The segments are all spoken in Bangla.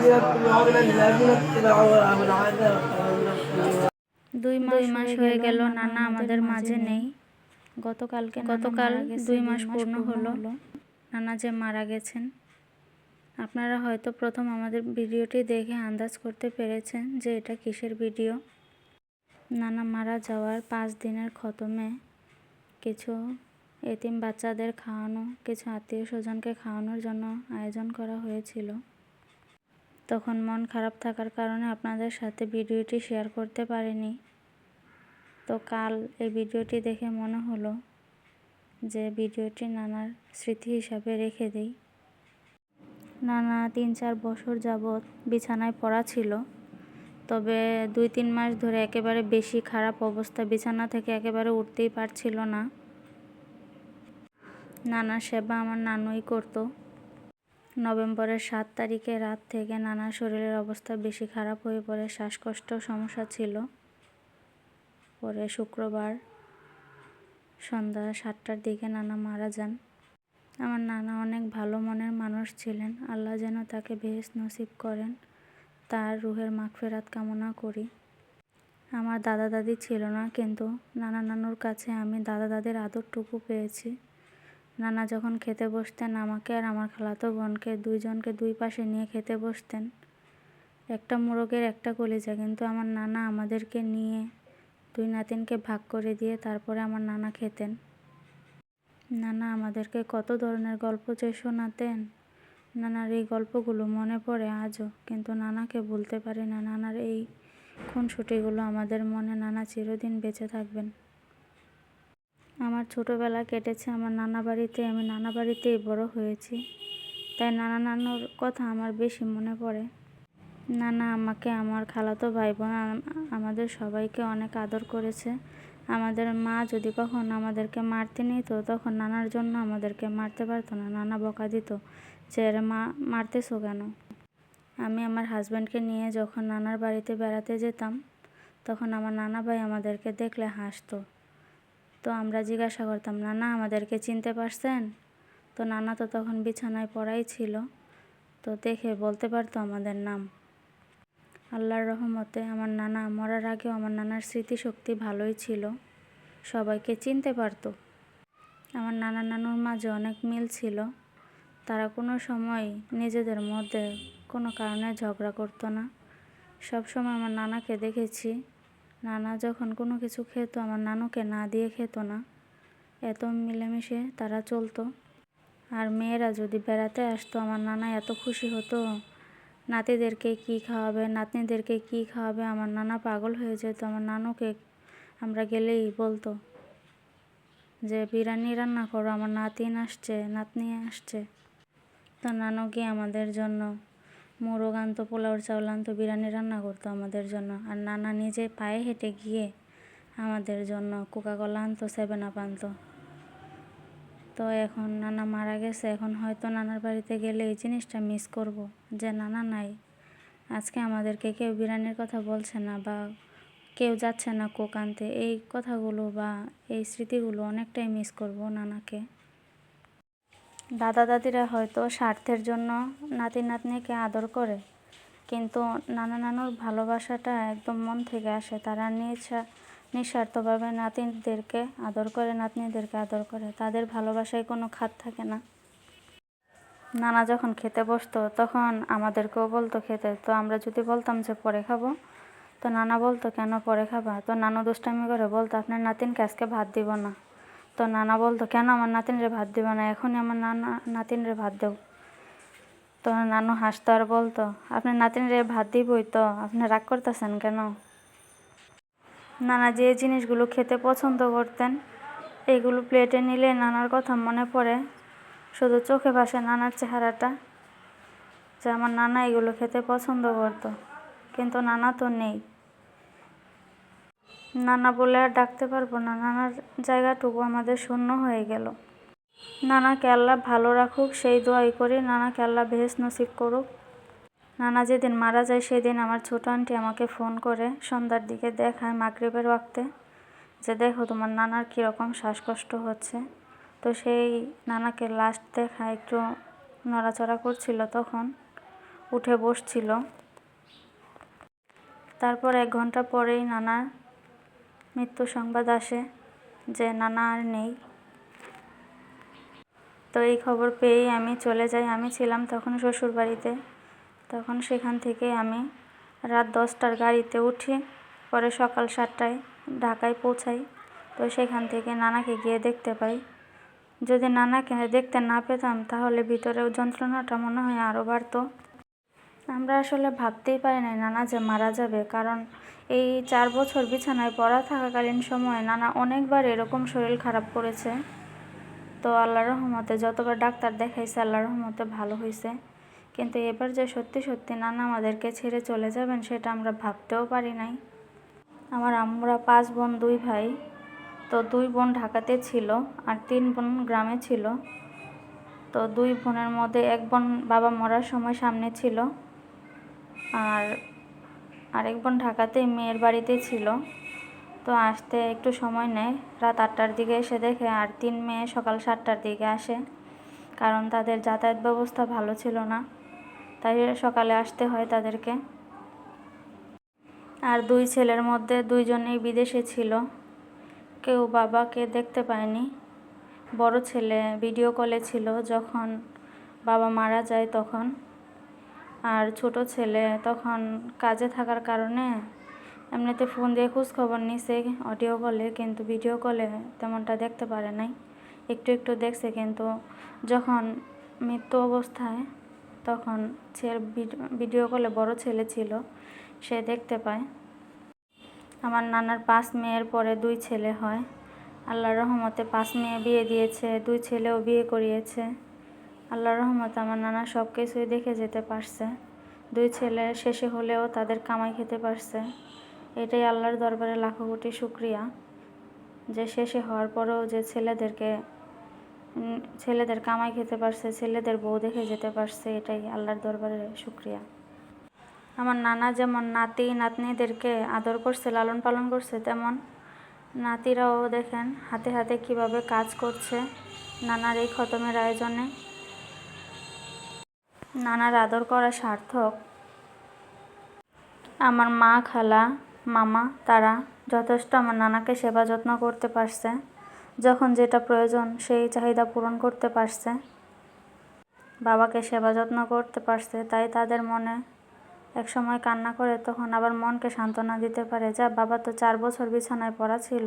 2 মাস হয়ে গেল নানা আমাদের মাঝে নেই। গতকাল 2 মাস পূর্ণ হলো নানা যে মারা গেছেন। আপনারা হয়তো প্রথম আমাদের ভিডিওটি দেখে আন্দাজ করতে পেরেছেন যে এটা কিসের ভিডিও। নানা মারা যাওয়ার 5 দিনের খতমে কিছু এতিম বাচ্চাদের খাওয়ানো, কিছু আত্মীয় স্বজনকে খাওয়ানোর জন্য আয়োজন করা হয়েছিল। তখন মন খারাপ থাকার কারণে আপনাদের সাথে ভিডিওটি শেয়ার করতে পারিনি। তো কাল এই ভিডিওটি দেখে মনে হলো যে ভিডিওটি নানার স্মৃতি হিসাবে রেখে দিই। নানা 3-4 বছর যাবৎ বিছানায় পড়া ছিল, তবে 2-3 মাস ধরে একেবারে বেশি খারাপ অবস্থা, বিছানা থেকে একেবারে উঠতেই পারছিল না। নানার সেবা আমার নানুই করতো। নভেম্বরের 7 তারিখে রাত থেকে নানার শরীরের অবস্থা বেশি খারাপ হয়ে পড়ে, শ্বাসকষ্ট সমস্যা ছিল। পরে শুক্রবার সন্ধ্যা 7টার দিকে নানা মারা যান। আমার নানা অনেক ভালো মনের মানুষ ছিলেন। আল্লাহ যেন তাকে বেহেশত নসিব করেন, তার রুহের মাগফিরাত কামনা করি। আমার দাদা দাদি ছিল না, কিন্তু নানা নানুর কাছে আমি দাদা দাদির আদরটুকু পেয়েছি। নানা যখন খেতে বসতেন আমাকে আর আমার খালাতো বোনকে দুইজনকে দুই পাশে নিয়ে খেতে বসতেন। একটা মোরগের একটা কলিজা, কিন্তু আমার নানা আমাদেরকে নিয়ে 2 নাতিনকে ভাগ করে দিয়ে তারপরে আমার নানা খেতেন। নানা আমাদেরকে কত ধরনের গল্প যে শোনাতেন, নানার এই গল্পগুলো মনে পড়ে আজও, কিন্তু নানাকে ভুলতে পারি না। নানার এই খুনসুটিগুলো আমাদের মনে, নানা চিরদিন বেঁচে থাকবেন। আমার ছোটোবেলা কেটেছে আমার নানা বাড়িতে, আমি নানা বাড়িতেই বড় হয়েছি, তাই নানা নানুর কথা আমার বেশি মনে পড়ে। নানা আমাকে, আমার খালাতো ভাই বোন, আমাদের সবাইকে অনেক আদর করেছে। আমাদের মা যদি কখনো আমাদেরকে মারতে নিত, তখন নানার জন্য আমাদেরকে মারতে পারতো না। নানা বকা দিত যে এরে মারতেছো কেন। আমি আমার হাজব্যান্ডকে নিয়ে যখন নানার বাড়িতে বেড়াতে যেতাম, তখন আমার নানা ভাই আমাদেরকে দেখলে হাসতো। তো আমরা জিজ্ঞাসা করতাম, নানা আমাদেরকে চিনতে পারছেন? তো নানা তো তখন বিছানায় পড়াই ছিল, তো দেখে বলতে পারতো আমাদের নাম। আল্লাহর রহমতে আমার নানা মরার আগেও আমার নানার স্মৃতিশক্তি ভালোই ছিল, সবাইকে চিনতে পারতো। আমার নানা নানুর মাঝে অনেক মিল ছিল। তারা কোনো সময় নিজেদের মধ্যে কোনো কারণে ঝগড়া করতো না। সব সময় আমার নানাকে দেখেছি, নানা যখন কোনো কিছু খেত আমার নানুকে না দিয়ে খেত না। এত মিলেমিশে তারা চলতো। আর মেয়েরা যদি বেড়াতে আসতো আমার নানা এত খুশি হতো, নাতিদেরকে কী খাওয়াবে, নাতনিদেরকে কী খাওয়াবে, আমার নানা পাগল হয়ে যেত। আমার নানুকে আমরা গেলেই বলতো যে বিরিয়ানি রান্না করো, আমার নাতিন আসছে, নাতনি আসছে। তো নানু গিয়ে আমাদের জন্য মোরগ আনতো, পোলাওর চাউল আনতো, বিরিয়ানি রান্না করতো আমাদের জন্য। আর নানা নিজে পায়ে হেঁটে গিয়ে আমাদের জন্য কোকাকোলা আনতো, 7 আপ আনতো। তো এখন নানা মারা গেছে, এখন হয়তো নানার বাড়িতে গেলে এই জিনিসটা মিস করব যে নানা নাই। আজকে আমাদেরকে কেউ বিরিয়ানির কথা বলছে না, বা কেউ যাচ্ছে না কোক আনতে। এই কথাগুলো বা এই স্মৃতিগুলো অনেকটাই মিস করব নানাকে। দাদা দাদিরা হয়তো স্বার্থের জন্য নাতি নাতনিকে আদর করে, কিন্তু নানা নানুর ভালোবাসাটা একদম মন থেকে আসে। তারা নিঃস্বার্থভাবে নাতিদেরকে আদর করে, নাতনিদেরকে আদর করে। তাদের ভালোবাসায় কোনো খাত থাকে না। নানা যখন খেতে বসতো তখন আমাদেরকেও বলতো খেতে। তো আমরা যদি বলতাম যে পরে খাবো, তো নানা বলতো কেন পরে খাবা? তো নানু দুষ্টামি করে বলতো আপনার নাতিনকে আজকে ভাত দিব না। তো নানা বলতো কেন আমার নাতিনরে ভাত দিব না, এখনই আমার নাতিনরে ভাত দেও। তো নানু হাসতো আর বলতো আপনার নাতিনরে ভাত দিবই, তো আপনি রাগ করতেছেন কেন? নানা যে জিনিসগুলো খেতে পছন্দ করতেন, এগুলো প্লেটে নিলে নানার কথা মনে পড়ে। শুধু চোখে ভাসে নানার চেহারাটা, যে আমার নানা এগুলো খেতে পছন্দ করতো, কিন্তু নানা তো নেই। নানা বলে আর ডাকতে পারবো না, নানার জায়গাটুকু আমাদের শূন্য হয়ে গেল। নানাকে আল্লাহ ভালো রাখুক সেই দোয়াই করি, নানাকে আল্লাহ বেহেশত নসিব করুক। নানা যেদিন মারা যায় সেদিন আমার ছোট আন্টি আমাকে ফোন করে সন্ধ্যার দিকে দেখায় মাগরিবের ওয়াক্তে, যে দেখো তোমার নানার কীরকম শ্বাসকষ্ট হচ্ছে। তো সেই নানাকে লাস্ট দেখা একটু নড়াচড়া করছিল, তখন উঠে বসছিল। তারপর 1 ঘন্টা পরেই নানার মৃত্যু সংবাদ আসে যে নানা আর নেই। তো এই খবর পেয়েই আমি চলে যাই। আমি ছিলাম তখন শ্বশুরবাড়িতে। তখন সেখান থেকে আমি রাত 10টার গাড়িতে উঠি, পরে সকাল 7টায় ঢাকায় পৌঁছাই। তো সেখান থেকে নানাকে গিয়ে দেখতে পাই। যদি নানাকে দেখতে না পেতাম তাহলে ভিতরেও যন্ত্রণাটা মনে হয় আরও বাড়তো। আমরা আসলে ভাবতেই পারি নাই নানা যে মারা যাবে, কারণ এই 4 বছর বিছানায় পড়া থাকাকালীন সময়ে নানা অনেকবার এরকম শরীর খারাপ করেছে। তো আল্লাহর রহমতে যতবার ডাক্তার দেখাইছে আল্লাহর রহমতে ভালো হয়েছে। কিন্তু এবার যে সত্যি সত্যি নানা আমাদেরকে ছেড়ে চলে যাবেন সেটা আমরা ভাবতেও পারি নাই। আমরা 5 বোন 2 ভাই। তো 2 বোন ঢাকাতে ছিল আর 3 বোন গ্রামে ছিল। তো 2 বোনের মধ্যে 1 বোন বাবা মরার সময় সামনে ছিল, আর আরেক বোন ঢাকাতেই মেয়ের বাড়িতে ছিল। তো আসতে একটু সময় নেয়, রাত 8টার দিকে এসে দেখে, আর 3 মেয়ে সকাল 7টার দিকে আসে, কারণ তাদের যাতায়াত ব্যবস্থা ভালো ছিল না, তাই সকালে আসতে হয় তাদেরকে। আর 2 ছেলের মধ্যে 2 জনেই বিদেশে ছিল, কেউ বাবাকে দেখতে পায়নি। বড় ছেলে ভিডিও কলে ছিল যখন বাবা মারা যায় তখন, আর ছোট ছেলে তখন কাজে থাকার কারণে এমনিতে ফোন দিয়ে খোঁজ খবর নিছে অডিও কলে, কিন্তু ভিডিও কলে তেমনটা দেখতে পারে নাই। একটু একটু দেখছে, কিন্তু যখন মৃত্যু অবস্থায় তখন ভিডিও কলে বড় ছেলে ছিল, সে দেখতে পায়। আমার নানার 5 মেয়ের পরে 2 ছেলে হয়। আল্লাহর রহমতে 5 মেয়ে বিয়ে দিয়েছে, 2 ছেলেও বিয়ে করিয়েছে। আল্লাহর রহমতে আমার নানা সব কিছুই দেখে যেতে পারছে। 2 ছেলে শেষে হলেও তাদের কামাই খেতে পারছে। এটাই আল্লাহর দরবারে লাখো কোটি শুকরিয়া, যে শেষে হওয়ার পরেও যে ছেলেদের কামাই খেতে পারছে, ছেলেদের বউ দেখে যেতে পারছে, এটাই আল্লাহর দরবারে শুকরিয়া। আমার নানা যেমন নাতি নাতনিদেরকে আদর করছে, লালন পালন করছে, তেমন নাতিরাও দেখেন হাতে হাতে কিভাবে কাজ করছে নানার এই খতমের আয়োজনে। নানার আদর করা সার্থক। আমার মা, খালা, মামা তারা যথেষ্ট আমার নানাকে সেবা যত্ন করতে পারছে। যখন যেটা প্রয়োজন সেই চাহিদা পূরণ করতে পারছে, বাবাকে সেবা যত্ন করতে পারছে। তাই তাদের মনে এক সময় কান্না করে, তখন আবার মনকে সান্ত্বনা দিতে পারে, যা বাবা তো 4 বছর বিছানায় পড়া ছিল,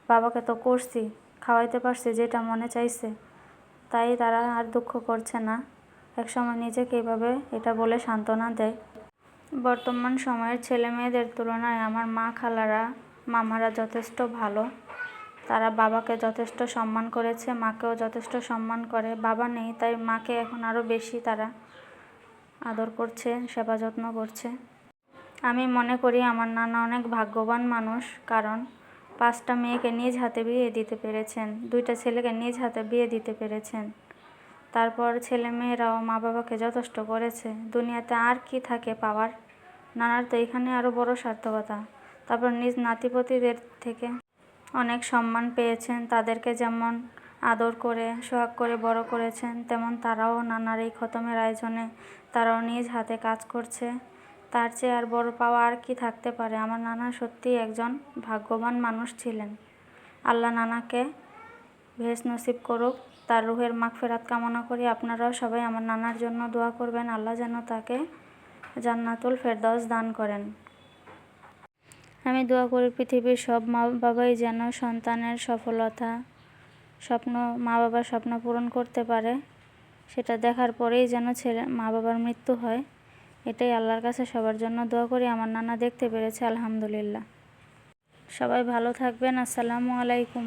বাবাকে তো করছি, খাওয়াইতে পারছি যেটা মনে চাইছে, তাই তারা আর দুঃখ করছে না। এক সময় নিজেকে এইভাবে এটা বলে সান্ত্বনা দেয়। বর্তমান সময়ের ছেলে মেয়েদের তুলনায় আমার মা, খালারা, মামারা যথেষ্ট ভালো। তারা বাবাকে যথেষ্ট সম্মান করেছে, মাকেও যথেষ্ট সম্মান করে। বাবা নেই, তাই মাকে এখন আরও বেশি তারা আদর করছে, সেবা যত্ন করছে। আমি মনে করি আমার নানা অনেক ভাগ্যবান মানুষ, কারণ 5টা মেয়েকে নিজ হাতে বিয়ে দিতে পেরেছেন, 2টা ছেলেকে নিজ হাতে বিয়ে দিতে পেরেছেন। তারপর ছেলে মেয়েরাও মা বাবাকে যথেষ্ট করেছে। দুনিয়াতে আর কি থাকে পাওয়ার? নানার তো এখানে আরও বড় সার্থকতা। তারপর নিজ নাতিপতিদের থেকে অনেক সম্মান পেয়েছেন। তাদেরকে যেমন আদর করে সোহাগ করে বড় করেছেন, তেমন তারাও নানার এই খতমের আয়োজনে তারাও নিজ হাতে কাজ করছে। তার চেয়ে আর বড় পাওয়া আর কি থাকতে পারে? আমার নানা সত্যিই একজন ভাগ্যবান মানুষ ছিলেন। আল্লাহ নানাকে বেহেশত নসিব করুক, তার রুহের মাগফিরাত কামনা করি। আপনারাও সবাই আমার নানার জন্য দোয়া করবেন, আল্লাহ যেন তাকে জান্নাতুল ফেরদাউস দান করেন। আমি দোয়া করি পৃথিবীর সব মা বাবাই যেন সন্তানের সফলতা, মা বাবার স্বপ্ন পূরণ করতে পারে, সেটা দেখার পরেই যেন মা বাবার মৃত্যু হয়। এটাই আল্লাহর কাছে সবার জন্য দোয়া করি। আমার নানা দেখতে পেরেছে, আলহামদুলিল্লাহ। সবাই ভালো থাকবেন। আসসালামু আলাইকুম।